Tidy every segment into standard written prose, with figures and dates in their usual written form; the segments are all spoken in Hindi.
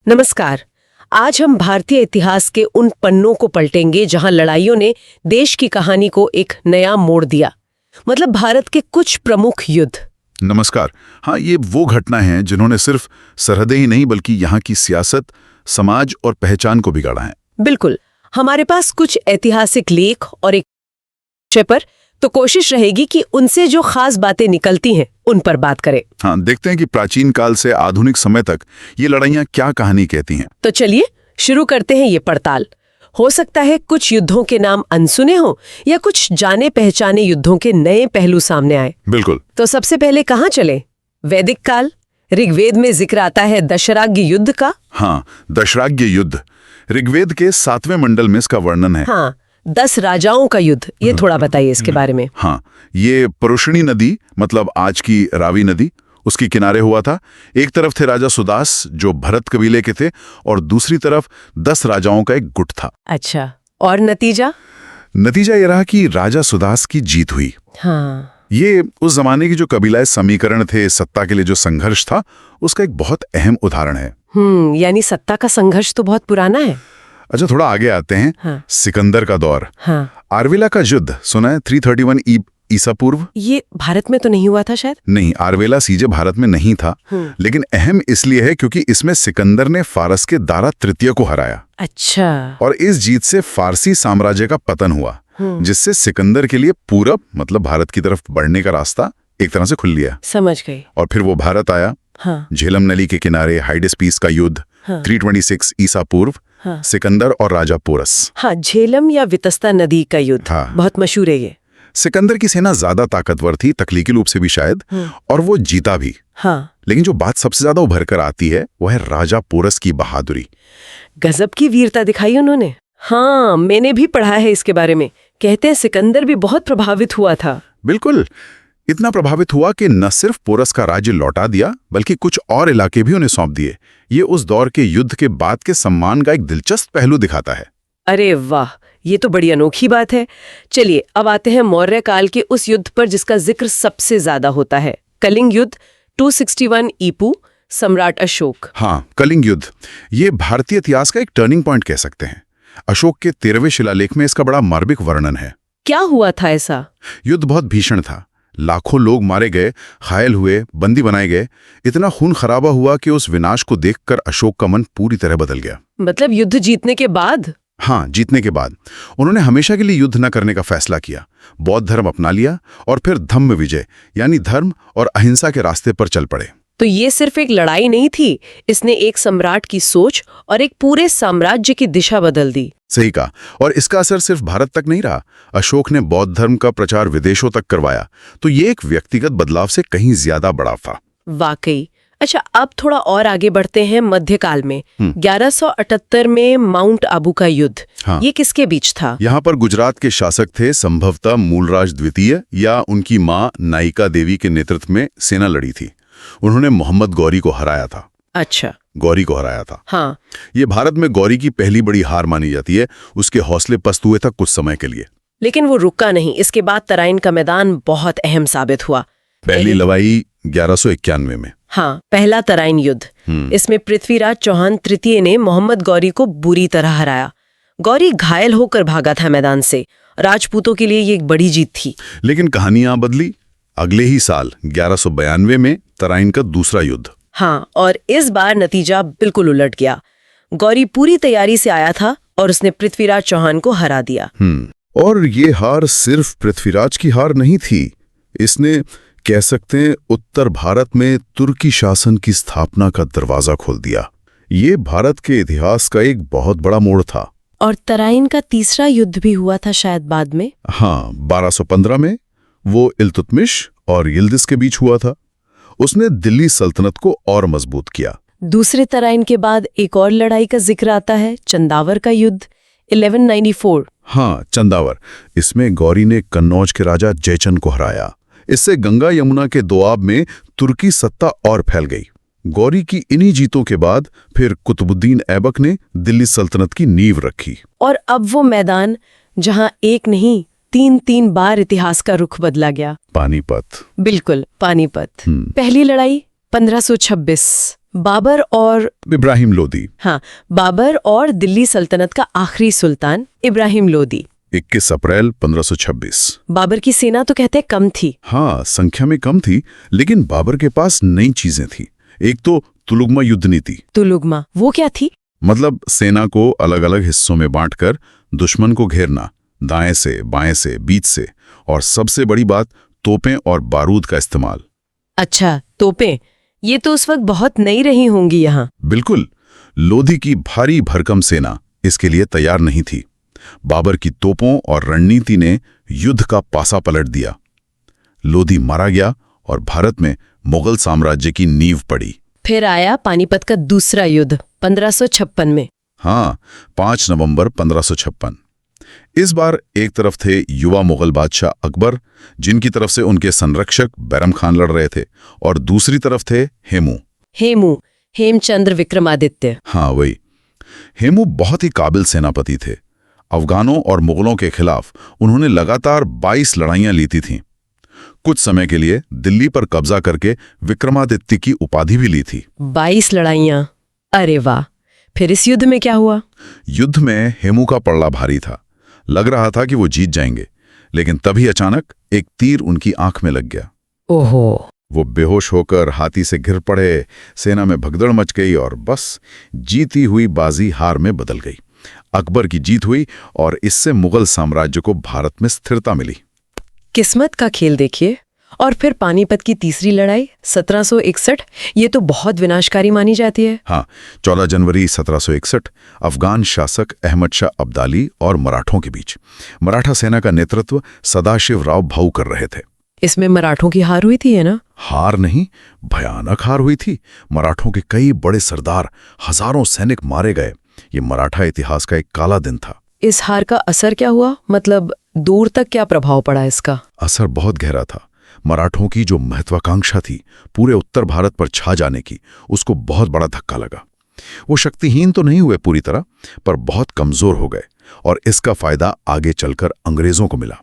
नमस्कार। आज हम भारतीय इतिहास के उन पन्नों को पलटेंगे जहां लड़ाइयों ने देश की कहानी को एक नया मोड़ दिया। मतलब भारत के कुछ प्रमुख युद्ध। नमस्कार। हाँ, ये वो घटना है जिन्होंने सिर्फ सरहदें ही नहीं बल्कि यहाँ की सियासत, समाज और पहचान को बिगाड़ा है। बिल्कुल। हमारे पास कुछ ऐतिहासिक लेख और एक विषय पर तो कोशिश रहेगी कि उनसे जो खास बातें निकलती हैं उन पर बात करें। हाँ, देखते हैं कि प्राचीन काल से आधुनिक समय तक ये लड़ाइयाँ क्या कहानी कहती हैं। तो चलिए शुरू करते हैं ये पड़ताल। हो सकता है कुछ युद्धों के नाम अनसुने हों या कुछ जाने पहचाने युद्धों के नए पहलू सामने आए। बिल्कुल। तो सबसे पहले कहाँ चले? वैदिक काल। ऋग्वेद में जिक्र आता है दशराग्य युद्ध का। हाँ, दशराग्य युद्ध ऋग्वेद के 7वें मंडल में इसका वर्णन है। हाँ, 10 राजाओं का युद्ध। ये थोड़ा बताइए इसके बारे में। हाँ, ये परुष्णी नदी मतलब आज की रावी नदी उसकी किनारे हुआ था। एक तरफ थे राजा सुदास जो भरत कबीले के थे और दूसरी तरफ 10 राजाओं का एक गुट था। अच्छा, और नतीजा? नतीजा ये रहा कि राजा सुदास की जीत हुई। हाँ, ये उस जमाने की जो कबीलाए समीकरण थे, सत्ता के लिए जो संघर्ष था, उसका एक बहुत अहम उदाहरण है। यानी सत्ता का संघर्ष तो बहुत पुराना है। अच्छा, थोड़ा आगे आते हैं। हाँ। सिकंदर का दौर। हाँ, आरवेला का युद्ध सुना है? 331 ईसा पूर्व। ये भारत में तो नहीं हुआ था शायद? नहीं, आरवेला सीजे भारत में नहीं था, लेकिन अहम इसलिए है क्योंकि इसमें सिकंदर ने फारस के दारा तृतीय को हराया। अच्छा। और इस जीत से फारसी साम्राज्य का पतन हुआ, जिससे सिकंदर के लिए पूरब मतलब भारत की तरफ बढ़ने का रास्ता एक तरह से खुल लिया। समझ गई। और फिर वो भारत आया। हाँ। झेलम नली के किनारे हाइडेस्पीस का युद्ध। हाँ। 326 ईसा पूर्व। हाँ। सिकंदर और राजा पोरस। हाँ, झेलम या वितस्ता नदी का युद्ध। हाँ। बहुत मशहूर है ये। सिकंदर की सेना ज्यादा ताकतवर थी, तकनीकी रूप से भी शायद, और वो जीता भी। हाँ। लेकिन जो बात सबसे ज्यादा उभर कर आती है वो है राजा पोरस की बहादुरी। गजब की वीरता दिखाई उन्होंने। हाँ, मैंने भी पढ़ा है इसके बारे में। कहते हैं सिकंदर भी बहुत प्रभावित हुआ था। बिल्कुल, इतना प्रभावित हुआ कि न सिर्फ पोरस का राज्य लौटा दिया बल्कि कुछ और इलाके भी उन्हें सौंप दिए। ये उस दौर के युद्ध के बाद के सम्मान का एक दिलचस्प पहलू दिखाता है। अरे वाह, ये तो बड़ी अनोखी बात है। चलिए अब आते हैं मौर्य काल के उस युद्ध पर जिसका जिक्र सबसे ज्यादा होता है, कलिंग युद्ध 261 ईपू, सम्राट अशोक। हाँ, कलिंग युद्ध ये भारतीय इतिहास का एक टर्निंग पॉइंट कह सकते हैं। अशोक के 13वें शिलालेख में इसका बड़ा मार्मिक वर्णन है। क्या हुआ था ऐसा? युद्ध बहुत भीषण था। लाखों लोग मारे गए, घायल हुए, बंदी बनाए गए। इतना खून खराबा हुआ कि उस विनाश को देखकर अशोक का मन पूरी तरह बदल गया। मतलब युद्ध जीतने के बाद? हाँ, जीतने के बाद उन्होंने हमेशा के लिए युद्ध न करने का फैसला किया, बौद्ध धर्म अपना लिया और फिर धम्म विजय यानी धर्म और अहिंसा के रास्ते पर चल पड़े। तो ये सिर्फ एक लड़ाई नहीं थी, इसने एक सम्राट की सोच और एक पूरे साम्राज्य की दिशा बदल दी। सही कहा। और इसका असर सिर्फ भारत तक नहीं रहा। अशोक ने बौद्ध धर्म का प्रचार विदेशों तक करवाया, तो ये एक व्यक्तिगत बदलाव से कहीं ज्यादा बड़ा था। वाकई। अच्छा, अब थोड़ा और आगे बढ़ते हैं मध्यकाल में। 1178 में माउंट आबू का युद्ध। हाँ। ये किसके बीच था? यहाँ पर गुजरात के शासक थे संभवतः मूलराज द्वितीय या उनकी माँ नायिका देवी के नेतृत्व में सेना लड़ी थी। उन्होंने मोहम्मद गौरी को हराया था। अच्छा, गौरी को हराया था। हाँ। ये भारत में गौरी की पहली बड़ी हार मानी जाती है। उसके हौसले पस्त हुए था कुछ समय के लिए, लेकिन वो रुका नहीं। इसके बाद तराइन का मैदान बहुत अहम साबित हुआ। पहली लड़ाई 1191 में। हाँ, पहला तराइन युद्ध। इसमें पृथ्वीराज चौहान तृतीय ने मोहम्मद गौरी को बुरी तरह हराया। गौरी घायल होकर भागा था मैदान से। राजपूतों के लिए ये एक बड़ी जीत थी। लेकिन कहानी यहाँ बदली। अगले ही साल 1192 में तराइन का दूसरा युद्ध। हाँ, और इस बार नतीजा बिल्कुल उलट गया। गौरी पूरी तैयारी से आया था और उसने पृथ्वीराज चौहान को हरा दिया। और ये हार सिर्फ पृथ्वीराज की हार नहीं थी। इसने कह सकते हैं उत्तर भारत में तुर्की शासन की स्थापना का दरवाजा खोल दिया। ये भारत के इतिहास का एक बहुत बड़ा मोड़ था। और तराइन का तीसरा युद्ध भी हुआ था शायद बाद में। हाँ, 1215 में वो इल्तुतमिश और यिल्दिज के बीच हुआ था। उसने दिल्ली सल्तनत को और मजबूत किया। दूसरे तराइन के बाद एक और लड़ाई का जिक्र आता है, चंदावर का युद्ध 1194। हाँ, चंदावर। इसमें गौरी ने कन्नौज के राजा जयचंद को हराया। इससे गंगा यमुना के दोआब में तुर्की सत्ता और फैल गई। गौरी की इन्हीं जीतों के बाद फिर कुतुबुद्दीन ऐबक ने दिल्ली सल्तनत की नींव रखी। और अब वो मैदान जहां एक नहीं 3 बार इतिहास का रुख बदला गया। पानीपत। बिल्कुल, पानीपत। पहली लड़ाई 1526 बाबर और इब्राहिम लोदी। हाँ, बाबर और दिल्ली सल्तनत का आखिरी सुल्तान इब्राहिम लोदी। 21 अप्रैल 1526। बाबर की सेना तो कहते हैं कम थी। हाँ, संख्या में कम थी, लेकिन बाबर के पास नई चीजें थी। एक तो तुलुगमा युद्ध नीति। तुलुगमा वो क्या थी? मतलब सेना को अलग अलग हिस्सों में बांटकर दुश्मन को घेरना, दाएं से, बाएं से, बीच से, और सबसे बड़ी बात, तोपें और बारूद का इस्तेमाल। अच्छा, तोपें, ये तो उस वक्त बहुत नई रही होंगी यहाँ। बिल्कुल, लोधी की भारी भरकम सेना इसके लिए तैयार नहीं थी। बाबर की तोपों और रणनीति ने युद्ध का पासा पलट दिया। लोधी मारा गया और भारत में मुगल साम्राज्य की नींव पड़ी। फिर आया पानीपत का दूसरा युद्ध 1556 में। हाँ, 5 नवंबर 1556। इस बार एक तरफ थे युवा मुगल बादशाह अकबर, जिनकी तरफ से उनके संरक्षक बैरम खान लड़ रहे थे, और दूसरी तरफ थे हेमचंद्र विक्रमादित्य। हाँ, वही। हेमू बहुत ही काबिल सेनापति थे। अफगानों और मुगलों के खिलाफ उन्होंने लगातार 22 लड़ाइयां लीती थीं। कुछ समय के लिए दिल्ली पर कब्जा करके विक्रमादित्य की उपाधि भी ली थी। 22 लड़ाइयां, अरे वाह। फिर इस युद्ध में क्या हुआ? युद्ध में हेमू का पलड़ा भारी था। लग रहा था कि वो जीत जाएंगे, लेकिन तभी अचानक एक तीर उनकी आंख में लग गया। ओहो। वो बेहोश होकर हाथी से गिर पड़े, सेना में भगदड़ मच गई और बस जीती हुई बाजी हार में बदल गई। अकबर की जीत हुई और इससे मुगल साम्राज्य को भारत में स्थिरता मिली। किस्मत का खेल देखिए। और फिर पानीपत की तीसरी लड़ाई 1761, ये तो बहुत विनाशकारी मानी जाती है। हाँ, 14 जनवरी 1761 अफगान शासक अहमद शाह अब्दाली और मराठों के बीच। मराठा सेना का नेतृत्व सदाशिव राव भाऊ कर रहे थे। इसमें मराठों की हार हुई थी, है ना? हार नहीं, भयानक हार हुई थी। मराठों के कई बड़े सरदार, हजारों सैनिक मारे गए। ये मराठा इतिहास का एक काला दिन था। इस हार का असर क्या हुआ? मतलब दूर तक क्या प्रभाव पड़ा इसका? असर बहुत गहरा था। मराठों की जो महत्वाकांक्षा थी पूरे उत्तर भारत पर छा जाने की, उसको बहुत बड़ा धक्का लगा। वो शक्तिहीन तो नहीं हुए पूरी तरह, पर बहुत कमजोर हो गए, और इसका फायदा आगे चलकर अंग्रेजों को मिला।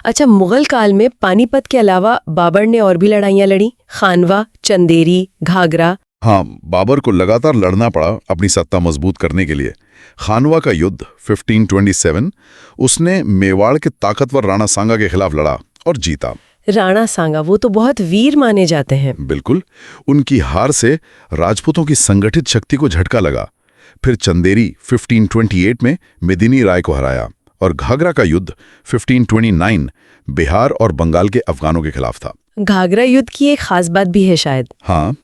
अच्छा, मुगल काल में पानीपत के अलावा बाबर ने और भी लड़ाइयां लड़ी, खानवा, चंदेरी, घाघरा। हाँ, बाबर को लगातार लड़ना पड़ा अपनी सत्ता मजबूत करने के लिए। खानवा का युद्ध 1527, उसने मेवाड़ के ताकतवर राणा सांगा के खिलाफ लड़ा और जीता। राणा सांगा, वो तो बहुत वीर माने जाते हैं। बिल्कुल, उनकी हार से राजपूतों की संगठित शक्ति को झटका लगा। फिर चंदेरी 1528 में मेदिनी राय को हराया, और घाघरा का युद्ध 1529 बिहार और बंगाल के अफगानों के खिलाफ था। घाघरा युद्ध की एक खास बात भी है शायद। हाँ,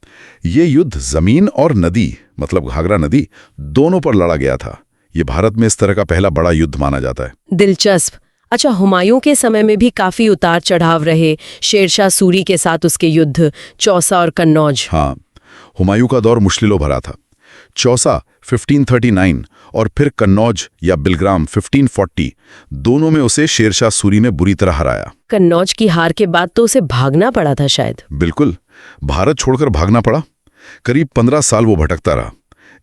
ये युद्ध जमीन और नदी, मतलब घाघरा नदी, दोनों पर लड़ा गया था। ये भारत में इस तरह का पहला बड़ा युद्ध माना जाता है। दिलचस्प। अच्छा, हुमायूं के समय में भी काफी उतार चढ़ाव रहे। शेरशाह सूरी के साथ उसके युद्ध, चौसा और कन्नौज। हाँ, हुमायूं का दौर मुश्किलों भरा था। चौसा 1539 और फिर कन्नौज या बिलग्राम 1540, दोनों में उसे शेरशाह सूरी ने बुरी तरह हराया। कन्नौज की हार के बाद तो उसे भागना पड़ा था शायद। बिल्कुल, भारत छोड़कर भागना पड़ा। करीब 15 साल वो भटकता रहा।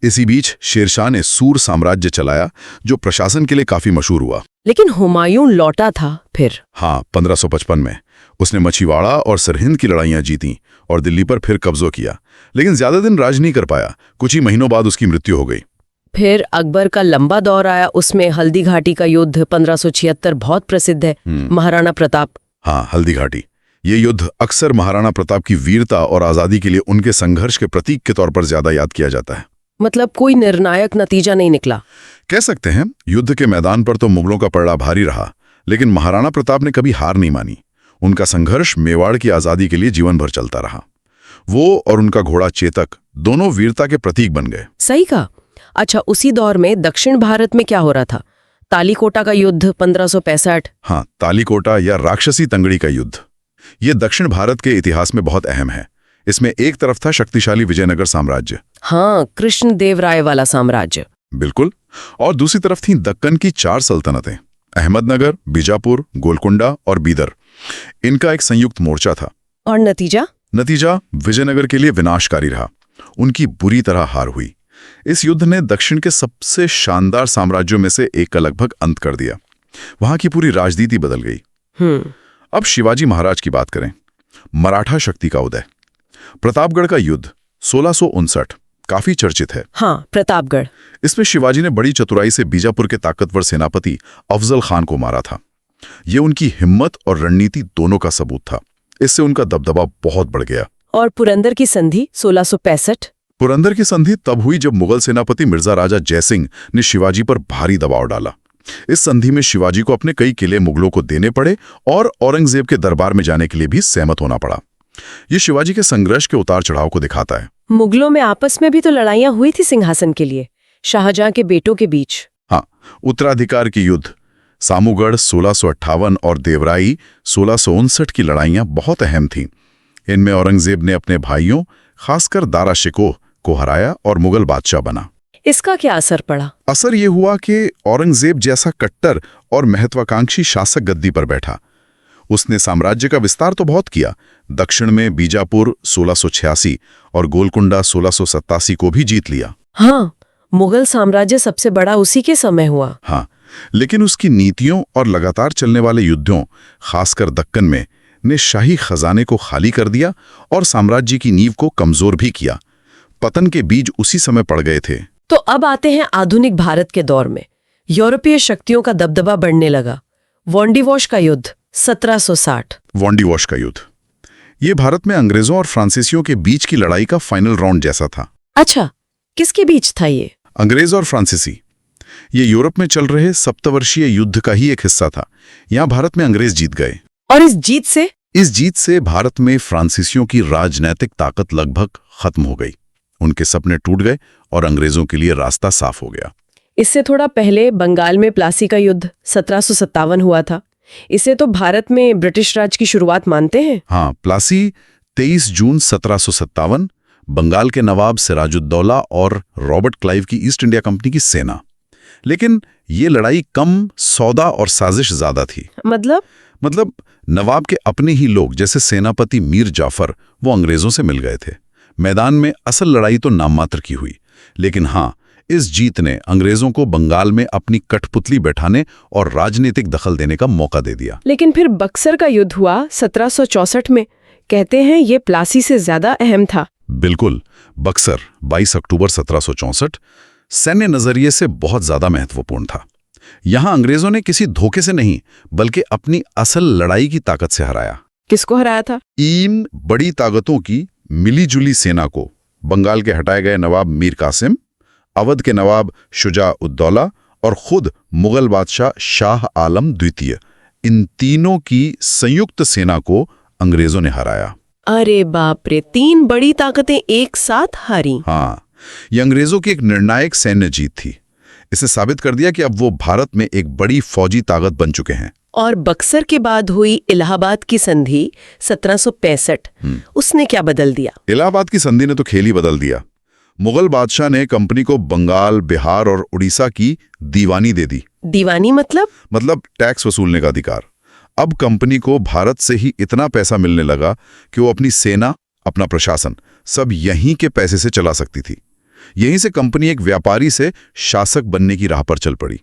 इसी बीच शेरशाह ने सूर साम्राज्य चलाया, जो प्रशासन के लिए काफी मशहूर हुआ। लेकिन हुमायूं लौटा था फिर। हाँ, 1555 में उसने मछीवाड़ा और सरहिंद की लड़ाइयां जीती और दिल्ली पर फिर कब्जा किया, लेकिन ज्यादा दिन राज नहीं कर पाया। कुछ ही महीनों बाद उसकी मृत्यु हो गई। फिर अकबर का लंबा दौर आया, उसमें हल्दी घाटी का युद्ध 1576 बहुत प्रसिद्ध है। महाराणा प्रताप। हाँ, हल्दी घाटी। ये युद्ध अक्सर महाराणा प्रताप की वीरता और आजादी के लिए उनके संघर्ष के प्रतीक के तौर पर ज्यादा याद किया जाता है। मतलब कोई निर्णायक नतीजा नहीं निकला, कह सकते हैं। युद्ध के मैदान पर तो मुगलों का पलड़ा भारी रहा, लेकिन महाराणा प्रताप ने कभी हार नहीं मानी। उनका संघर्ष मेवाड़ की आजादी के लिए जीवन भर चलता रहा। वो और उनका घोड़ा चेतक दोनों वीरता के प्रतीक बन गए। सही कहा। अच्छा, उसी दौर में दक्षिण भारत में क्या हो रहा था? तालीकोटा का युद्ध 1565। हाँ, तालीकोटा या राक्षसी तंगड़ी का युद्ध। ये दक्षिण भारत के इतिहास में बहुत अहम है। इसमें एक तरफ था शक्तिशाली विजयनगर साम्राज्य। हाँ, कृष्णदेवराय वाला साम्राज्य। बिल्कुल। और दूसरी तरफ थी दक्कन की 4 सल्तनतें, अहमदनगर, बीजापुर, गोलकुंडा और बीदर। इनका एक संयुक्त मोर्चा था। और नतीजा विजयनगर के लिए विनाशकारी रहा। उनकी बुरी तरह हार हुई। इस युद्ध ने दक्षिण के सबसे शानदार साम्राज्यों में से एक का लगभग अंत कर दिया। वहां की पूरी राजनीति बदल गई। अब शिवाजी महाराज की बात करें। मराठा शक्ति का उदय। प्रतापगढ़ का युद्ध 1659 काफी चर्चित है। हाँ, प्रतापगढ़। इसमें शिवाजी ने बड़ी चतुराई से बीजापुर के ताकतवर सेनापति अफजल खान को मारा था। ये उनकी हिम्मत और रणनीति दोनों का सबूत था। इससे उनका दबदबा बहुत बढ़ गया। और पुरंदर की संधि 1665। पुरंदर की संधि तब हुई जब मुगल सेनापति मिर्जा राजा जयसिंह ने शिवाजी पर भारी दबाव डाला। इस संधि में शिवाजी को अपने कई किले मुगलों को देने पड़े और औरंगजेब के दरबार में जाने के लिए भी सहमत होना पड़ा। ये शिवाजी के संघर्ष के उतार चढ़ाव को दिखाता है। मुगलों में आपस में भी तो लड़ाइयां हुई थी सिंहासन के लिए, शाहजहां के बेटों के बीच। हाँ, उत्तराधिकार की युद्ध सामूगढ़ 1658 और देवराई 1659 की लड़ाइयां बहुत अहम थीं। इनमें औरंगजेब ने अपने भाइयों, खासकर दारा शिकोह को हराया और मुगल बादशाह बना। इसका क्या असर पड़ा? असर ये हुआ कि औरंगजेब जैसा कट्टर और महत्वाकांक्षी शासक गद्दी पर बैठा। उसने साम्राज्य का विस्तार तो बहुत किया। दक्षिण में बीजापुर 1686 और गोलकुंडा 1687 को भी जीत लिया। हाँ, मुगल साम्राज्य सबसे बड़ा उसी के समय हुआ। हाँ, लेकिन उसकी नीतियों और लगातार चलने वाले युद्धों, खासकर दक्कन में, ने शाही खजाने को खाली कर दिया और साम्राज्य की नींव को कमजोर भी किया। पतन के बीज उसी समय पड़ गए थे। तो अब आते हैं आधुनिक भारत के दौर में। यूरोपीय शक्तियों का दबदबा बढ़ने लगा। वॉन्डिवॉश का युद्ध 1760। वॉन्डिवॉश का युद्ध ये भारत में अंग्रेजों और फ्रांसीसियों के बीच की लड़ाई का फाइनल राउंड जैसा था। अच्छा, किसके बीच था ये? अंग्रेज और फ्रांसीसी। ये यूरोप में चल रहे सप्तवर्षीय युद्ध का ही एक हिस्सा था। यहाँ भारत में अंग्रेज जीत गए। और इस जीत से भारत में फ्रांसीसियों की राजनैतिक ताकत लगभग खत्म हो गई। उनके सपने टूट गए और अंग्रेजों के लिए रास्ता साफ हो गया। इससे थोड़ा पहले बंगाल में प्लासी का युद्ध 1757 हुआ था। इसे तो भारत में ब्रिटिश राज की शुरुआत मानते हैं। हाँ, प्लासी 23 जून 1757, बंगाल के नवाब सिराजुद्दौला और रॉबर्ट क्लाइव की ईस्ट इंडिया कंपनी की सेना। लेकिन ये लड़ाई कम सौदा और साजिश ज्यादा थी। मतलब नवाब के अपने ही लोग जैसे सेनापति मीर जाफर वो अंग्रेजों से मिल गए थे। मैदान में असल लड़ाई तो नाममात्र की हुई। लेकिन हाँ, इस जीत ने अंग्रेजों को बंगाल में अपनी कठपुतली बैठाने और राजनीतिक दखल देने का मौका दे दिया। लेकिन फिर बक्सर का युद्ध हुआ 1764 में। कहते हैं ये प्लासी से ज्यादा अहम था। बिल्कुल, बक्सर 22 अक्टूबर 1764 सैन्य नजरिए से बहुत ज्यादा महत्वपूर्ण था। यहां अंग्रेजों ने किसी धोखे से नहीं बल्कि अपनी असल लड़ाई की ताकत से हराया। किसको हराया था? इन बड़ी ताकतों की मिलीजुली सेना को। बंगाल के हटाए गए नवाब मीर कासिम, अवध के नवाब शुजा-उद-दौला और खुद मुगल बादशाह शाह आलम द्वितीय, इन तीनों की संयुक्त सेना को अंग्रेजों ने हराया। अरे बाप रे, 3 बड़ी ताकतें एक साथ हारी। हाँ, ये अंग्रेजों की एक निर्णायक सैन्य जीत थी। इसे साबित कर दिया कि अब वो भारत में एक बड़ी फौजी ताकत बन चुके हैं। और बक्सर के बाद हुई इलाहाबाद की संधि 1765, उसने क्या बदल दिया? इलाहाबाद की संधि ने तो खेल ही बदल दिया। मुगल बादशाह ने कंपनी को बंगाल, बिहार और उड़ीसा की दीवानी दे दी। दीवानी मतलब टैक्स वसूलने का अधिकार। अब कंपनी को भारत से ही इतना पैसा मिलने लगा कि वो अपनी सेना, अपना प्रशासन सब यहीं के पैसे से चला सकती थी। यहीं से कंपनी एक व्यापारी से शासक बनने की राह पर चल पड़ी।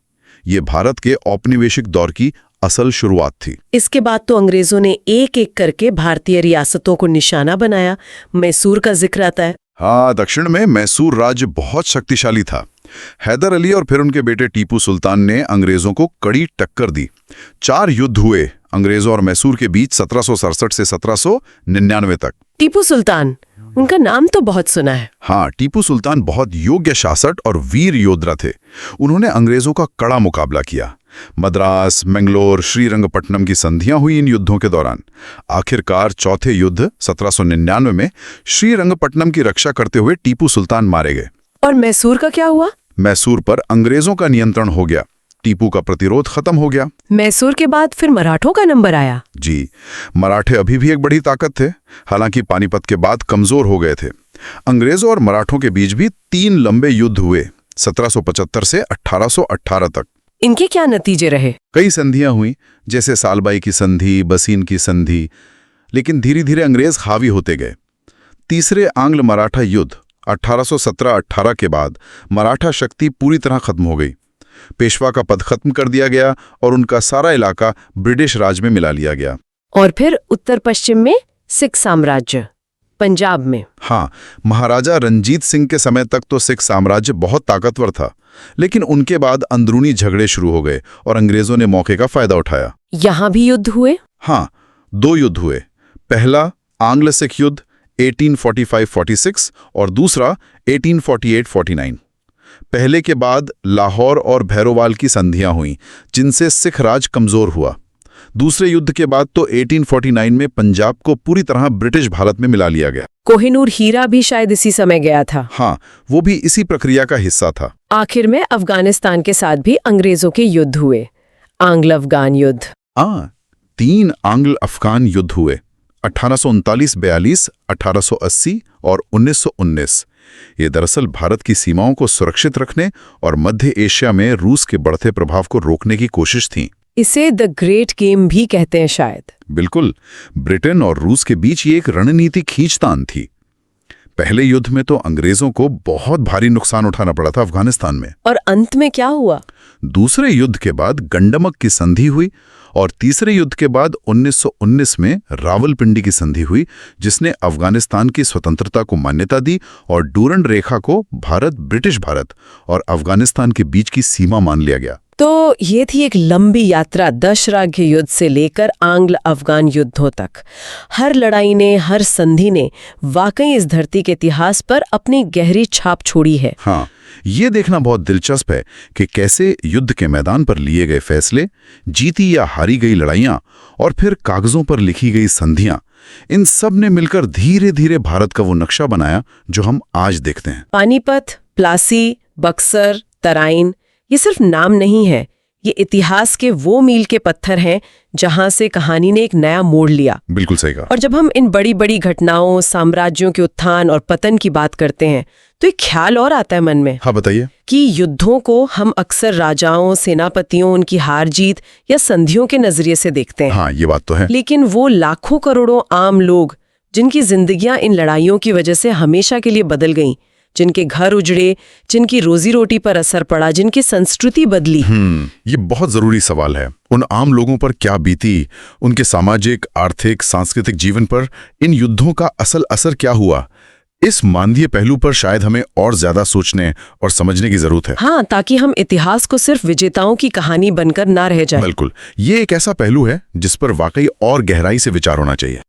ये भारत के औपनिवेशिक दौर की असल शुरुआत थी। इसके बाद तो अंग्रेजों ने एक एक करके भारतीय रियासतों को निशाना बनाया। मैसूर का जिक्र आता है। हाँ, दक्षिण में मैसूर राज्य बहुत शक्तिशाली था। हैदर अली और फिर उनके बेटे टीपू सुल्तान ने अंग्रेजों को कड़ी टक्कर दी। 4 युद्ध हुए अंग्रेजों और मैसूर के बीच 1767 से 1799 तक। टीपू सुल्तान, उनका नाम तो बहुत सुना है। हाँ, टीपू सुल्तान बहुत योग्य शासक और वीर योद्धा थे। उन्होंने अंग्रेजों का कड़ा मुकाबला किया। मद्रास, मैंगलोर, श्रीरंगपट्टनम की संधियां हुई इन युद्धों के दौरान। आखिरकार चौथे युद्ध 1799 में श्रीरंगपट्टनम की रक्षा करते हुए टीपू सुल्तान मारे गए। और मैसूर का क्या हुआ? मैसूर पर अंग्रेजों का नियंत्रण हो गया। टीपू का प्रतिरोध खत्म हो गया। मैसूर के बाद फिर मराठों का नंबर आया। जी, मराठे अभी भी एक बड़ी ताकत थे, हालांकि पानीपत के बाद कमजोर हो गए थे। अंग्रेजों और मराठों के बीच भी 3 लंबे युद्ध हुए 1775 से 1818 तक। इनके क्या नतीजे रहे? कई संधियां हुई, जैसे सालबाई की संधि, बसीन की संधि, लेकिन धीरे धीरे अंग्रेज हावी होते गए। तीसरे आंग्ल मराठा युद्ध 1817-18 के बाद मराठा शक्ति पूरी तरह खत्म हो गई। पेशवा का पद खत्म कर दिया गया और उनका सारा इलाका ब्रिटिश राज में मिला लिया गया। और फिर उत्तर पश्चिम में सिख साम्राज्य। पंजाब में। हाँ, महाराजा रंजीत सिंह के समय तक तो सिख साम्राज्य बहुत ताकतवर था, लेकिन उनके बाद अंदरूनी झगड़े शुरू हो गए और अंग्रेजों ने मौके का फायदा उठाया। यहाँ भी युद्ध हुए? हाँ, 2 युद्ध हुए। पहला आंग्ल सिख युद्ध 1845-46 और दूसरा 1848-49। पहले के बाद लाहौर और भैरोवाल की संधियां हुईं, जिनसे सिख राज कमजोर हुआ। दूसरे युद्ध के बाद तो 1849 में पंजाब को पूरी तरह ब्रिटिश भारत में मिला लिया गया। कोहिनूर हीरा भी शायद इसी समय गया था। हाँ, वो भी इसी प्रक्रिया का हिस्सा था। आखिर में अफगानिस्तान के साथ भी अंग्रेजों के युद्ध हुए, आंग्ल अफगान युद्ध। 3 आंग्ल अफगान युद्ध हुए, 1839-42, 1880 और 1919। ये दरअसल भारत की सीमाओं को सुरक्षित रखने और मध्य एशिया में रूस के बढ़ते प्रभाव को रोकने की कोशिश थी। इसे द ग्रेट गेम भी कहते हैं शायद। बिल्कुल, ब्रिटेन और रूस के बीच ये एक रणनीतिक खींचतान थी। पहले युद्ध में तो अंग्रेजों को बहुत भारी नुकसान उठाना पड़ा था अफगानिस्तान में। और अंत में क्या हुआ? दूसरे युद्ध के बाद गंडमक की संधि हुई और तीसरे युद्ध के बाद 1919 में रावलपिंडी की संधि हुई, जिसने अफगानिस्तान की स्वतंत्रता को मान्यता दी और डूरंड रेखा को ब्रिटिश भारत और अफगानिस्तान के बीच की सीमा मान लिया गया। तो ये थी एक लंबी यात्रा दशराघ्य युद्ध से लेकर आंग्ल अफगान युद्धों तक। हर लड़ाई ने, हर संधि ने वाकई इस धरती के इतिहास पर अपनी गहरी छाप छोड़ी है। हाँ, ये देखना बहुत दिलचस्प है कि कैसे युद्ध के मैदान पर लिए गए फैसले, जीती या हारी गई लड़ाइयां और फिर कागजों पर लिखी गई संधियां, इन सब ने मिलकर धीरे धीरे भारत का वो नक्शा बनाया जो हम आज देखते हैं। पानीपत, प्लासी, बक्सर, तराइन, ये सिर्फ नाम नहीं है, ये इतिहास के वो मील के पत्थर हैं जहां से कहानी ने एक नया मोड़ लिया। बिल्कुल सही कहा। और जब हम इन बड़ी बड़ी घटनाओं, साम्राज्यों के उत्थान और पतन की बात करते हैं तो एक ख्याल और आता है मन में। हाँ, बताइए। कि युद्धों को हम अक्सर राजाओं, सेनापतियों, उनकी हार जीत या संधियों के नजरिए से देखते हैं। हाँ, ये बात तो है। लेकिन वो लाखों करोड़ों आम लोग जिनकी जिंदगियां इन लड़ाइयों की वजह से हमेशा के लिए बदल गईं, जिनके घर उजड़े, जिनकी रोजी रोटी पर असर पड़ा, जिनकी संस्कृति बदली। ये बहुत जरूरी सवाल है। उन आम लोगों पर क्या बीती, उनके सामाजिक, आर्थिक, सांस्कृतिक जीवन पर इन युद्धों का असल असर क्या हुआ, इस मानवीय पहलू पर शायद हमें और ज्यादा सोचने और समझने की जरूरत है। हाँ, ताकि हम इतिहास को सिर्फ विजेताओं की कहानी बनकर ना रह जाए। बिल्कुल, ये एक ऐसा पहलू है जिस पर वाकई और गहराई से विचार होना चाहिए।